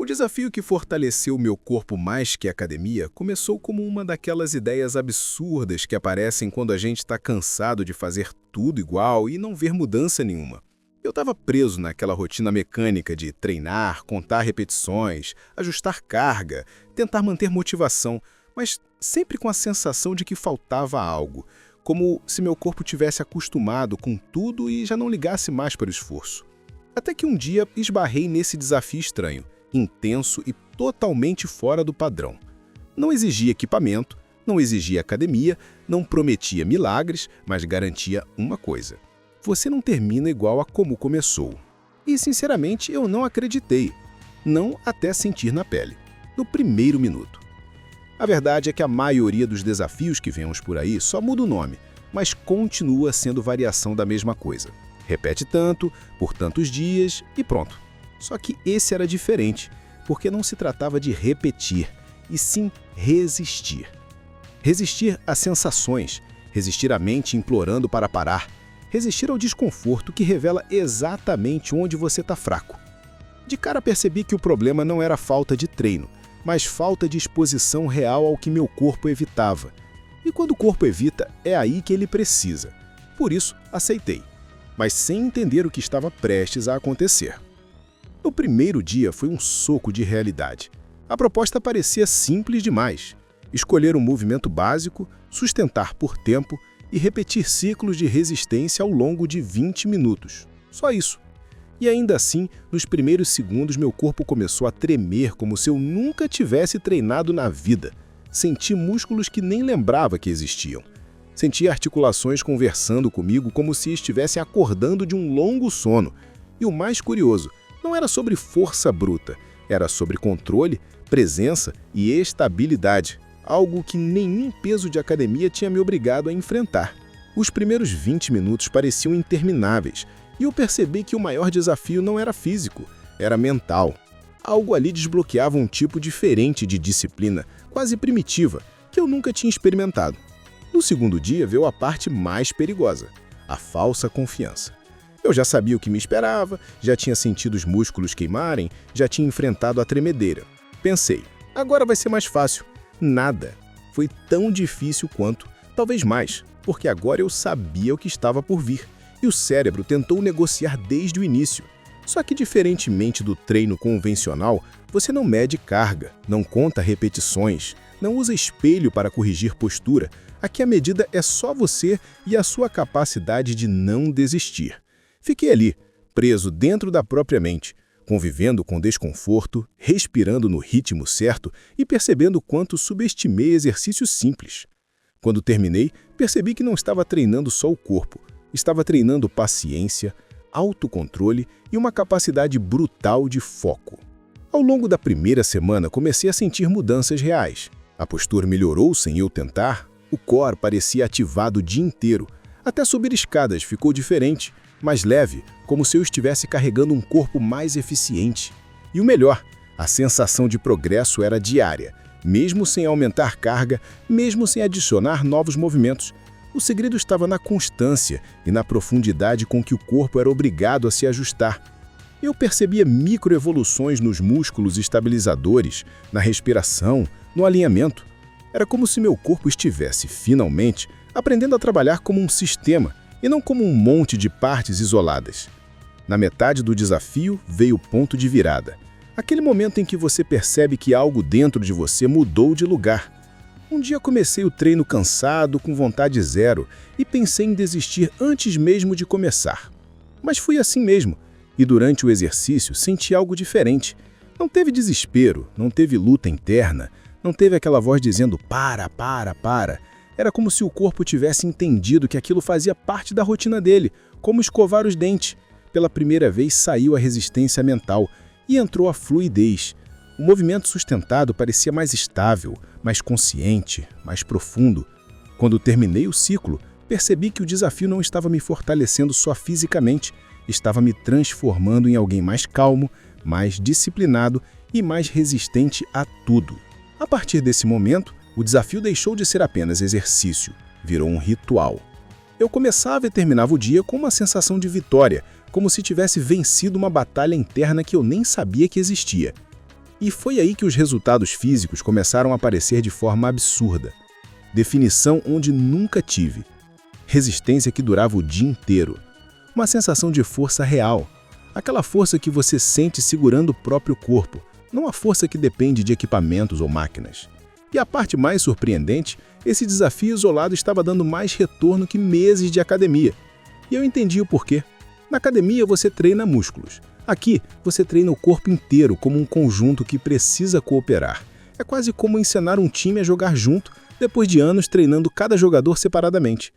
O desafio que fortaleceu meu corpo mais que a academia começou como uma daquelas ideias absurdas que aparecem quando a gente está cansado de fazer tudo igual e não ver mudança nenhuma. Eu estava preso naquela rotina mecânica de treinar, contar repetições, ajustar carga, tentar manter motivação, mas sempre com a sensação de que faltava algo, como se meu corpo tivesse acostumado com tudo e já não ligasse mais para o esforço. Até que um dia esbarrei nesse desafio estranho, intenso e totalmente fora do padrão. Não exigia equipamento, não exigia academia, não prometia milagres, mas garantia uma coisa: você não termina igual a como começou. E, sinceramente, eu não acreditei. Não até sentir na pele, no primeiro minuto. A verdade é que a maioria dos desafios que vemos por aí só muda o nome, mas continua sendo variação da mesma coisa. Repete tanto, por tantos dias e pronto. Só que esse era diferente, porque não se tratava de repetir, e sim resistir. Resistir às sensações, resistir à mente implorando para parar, resistir ao desconforto que revela exatamente onde você está fraco. De cara percebi que o problema não era falta de treino, mas falta de exposição real ao que meu corpo evitava. E quando o corpo evita, é aí que ele precisa. Por isso, aceitei, mas sem entender o que estava prestes a acontecer. O primeiro dia foi um soco de realidade. A proposta parecia simples demais. Escolher um movimento básico, sustentar por tempo e repetir ciclos de resistência ao longo de 20 minutos. Só isso. E ainda assim, nos primeiros segundos, meu corpo começou a tremer como se eu nunca tivesse treinado na vida. Senti músculos que nem lembrava que existiam. Senti articulações conversando comigo como se estivesse acordando de um longo sono. E o mais curioso, não era sobre força bruta, era sobre controle, presença e estabilidade, algo que nenhum peso de academia tinha me obrigado a enfrentar. Os primeiros 20 minutos pareciam intermináveis, e eu percebi que o maior desafio não era físico, era mental. Algo ali desbloqueava um tipo diferente de disciplina, quase primitiva, que eu nunca tinha experimentado. No segundo dia veio a parte mais perigosa, a falsa confiança. Eu já sabia o que me esperava, já tinha sentido os músculos queimarem, já tinha enfrentado a tremedeira. Pensei, agora vai ser mais fácil. Nada. Foi tão difícil quanto, talvez mais, porque agora eu sabia o que estava por vir, e o cérebro tentou negociar desde o início. Só que, diferentemente do treino convencional, você não mede carga, não conta repetições, não usa espelho para corrigir postura. Aqui a medida é só você e a sua capacidade de não desistir. Fiquei ali, preso dentro da própria mente, convivendo com desconforto, respirando no ritmo certo e percebendo quanto subestimei exercícios simples. Quando terminei, percebi que não estava treinando só o corpo, estava treinando paciência, autocontrole e uma capacidade brutal de foco. Ao longo da primeira semana, comecei a sentir mudanças reais. A postura melhorou sem eu tentar, o core parecia ativado o dia inteiro. Até subir escadas ficou diferente, mais leve, como se eu estivesse carregando um corpo mais eficiente. E o melhor, a sensação de progresso era diária, mesmo sem aumentar carga, mesmo sem adicionar novos movimentos. O segredo estava na constância e na profundidade com que o corpo era obrigado a se ajustar. Eu percebia microevoluções nos músculos estabilizadores, na respiração, no alinhamento. Era como se meu corpo estivesse, finalmente, aprendendo a trabalhar como um sistema, e não como um monte de partes isoladas. Na metade do desafio veio o ponto de virada. Aquele momento em que você percebe que algo dentro de você mudou de lugar. Um dia comecei o treino cansado, com vontade zero, e pensei em desistir antes mesmo de começar. Mas fui assim mesmo, e durante o exercício senti algo diferente. Não teve desespero, não teve luta interna, não teve aquela voz dizendo para. Era como se o corpo tivesse entendido que aquilo fazia parte da rotina dele, como escovar os dentes. Pela primeira vez saiu a resistência mental e entrou a fluidez. O movimento sustentado parecia mais estável, mais consciente, mais profundo. Quando terminei o ciclo, percebi que o desafio não estava me fortalecendo só fisicamente, estava me transformando em alguém mais calmo, mais disciplinado e mais resistente a tudo. A partir desse momento, o desafio deixou de ser apenas exercício, virou um ritual. Eu começava e terminava o dia com uma sensação de vitória, como se tivesse vencido uma batalha interna que eu nem sabia que existia. E foi aí que os resultados físicos começaram a aparecer de forma absurda. Definição onde nunca tive. Resistência que durava o dia inteiro. Uma sensação de força real. Aquela força que você sente segurando o próprio corpo, não a força que depende de equipamentos ou máquinas. E a parte mais surpreendente, esse desafio isolado estava dando mais retorno que meses de academia. E eu entendi o porquê. Na academia você treina músculos. Aqui você treina o corpo inteiro como um conjunto que precisa cooperar. É quase como ensinar um time a jogar junto depois de anos treinando cada jogador separadamente.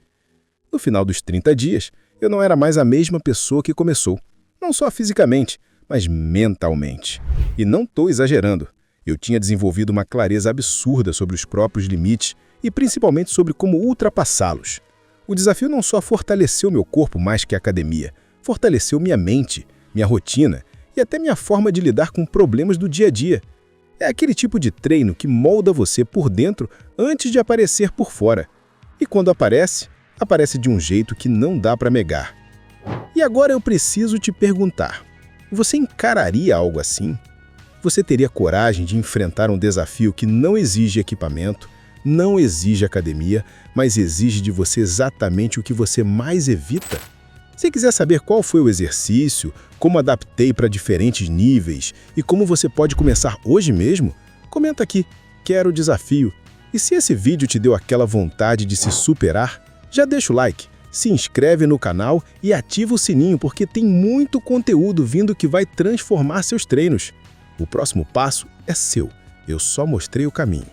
No final dos 30 dias, eu não era mais a mesma pessoa que começou. Não só fisicamente, mas mentalmente. E não estou exagerando. Eu tinha desenvolvido uma clareza absurda sobre os próprios limites e principalmente sobre como ultrapassá-los. O desafio não só fortaleceu meu corpo mais que a academia, fortaleceu minha mente, minha rotina e até minha forma de lidar com problemas do dia a dia. É aquele tipo de treino que molda você por dentro antes de aparecer por fora. E quando aparece, aparece de um jeito que não dá para negar. E agora eu preciso te perguntar, você encararia algo assim? Você teria coragem de enfrentar um desafio que não exige equipamento, não exige academia, mas exige de você exatamente o que você mais evita? Se quiser saber qual foi o exercício, como adaptei para diferentes níveis e como você pode começar hoje mesmo, comenta aqui, quero o desafio. E se esse vídeo te deu aquela vontade de se superar, já deixa o like, se inscreve no canal e ativa o sininho porque tem muito conteúdo vindo que vai transformar seus treinos. O próximo passo é seu, eu só mostrei o caminho.